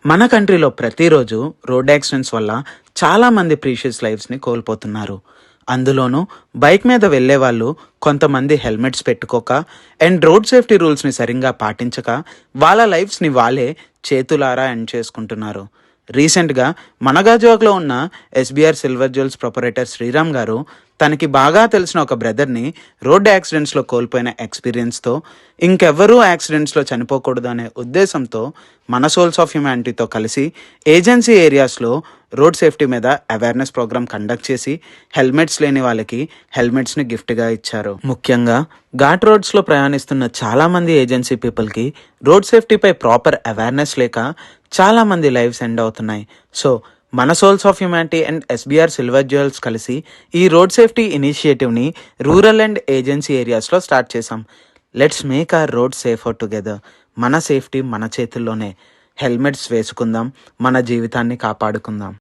మన కంట్రీలో ప్రతిరోజు రోడ్ యాక్సిడెంట్స్ వల్ల చాలామంది ప్రీషియస్ లైఫ్స్ని కోల్పోతున్నారు. అందులోనూ బైక్ మీద వెళ్ళే వాళ్ళు కొంతమంది హెల్మెట్స్ పెట్టుకోక అండ్ రోడ్ సేఫ్టీ రూల్స్ని సరిగ్గా పాటించక వాళ్ళ లైఫ్స్ని వాళ్ళే చేతులారా ఎండ్ చేసుకుంటున్నారు. రీసెంట్గా మన గాజువాకలో ఉన్న SBR silver jewels proprietor Sriram garu తనకి బాగా తెలిసిన ఒక బ్రదర్ని రోడ్ యాక్సిడెంట్స్లో కోల్పోయిన ఎక్స్పీరియన్స్తో ఇంకెవ్వరూ యాక్సిడెంట్స్లో చనిపోకూడదు అనే ఉద్దేశంతో మన సోల్స్ ఆఫ్ హ్యుమానిటీతో కలిసి ఏజెన్సీ ఏరియాస్లో రోడ్ సేఫ్టీ మీద అవేర్నెస్ ప్రోగ్రామ్ కండక్ట్ చేసి హెల్మెట్స్ లేని వాళ్ళకి హెల్మెట్స్ని గిఫ్ట్గా ఇచ్చారు. ముఖ్యంగా ఘాట్ రోడ్స్లో ప్రయాణిస్తున్న చాలామంది ఏజెన్సీ పీపుల్కి రోడ్ సేఫ్టీపై ప్రాపర్ అవేర్నెస్ లేక చాలామంది లైవ్స్ ఎండ్ అవుతున్నాయి. సో మన souls of humanity and SBR silver jewels కలిసి ఈ రోడ్ సేఫ్టీ ఇనిషియేటివ్ని రూరల్ అండ్ ఏజెన్సీ ఏరియాస్లో స్టార్ట్ చేసాం. Let's make our road safer together. మన సేఫ్టీ మన చేతుల్లోనే. హెల్మెట్స్ వేసుకుందాం, మన జీవితాన్ని కాపాడుకుందాం.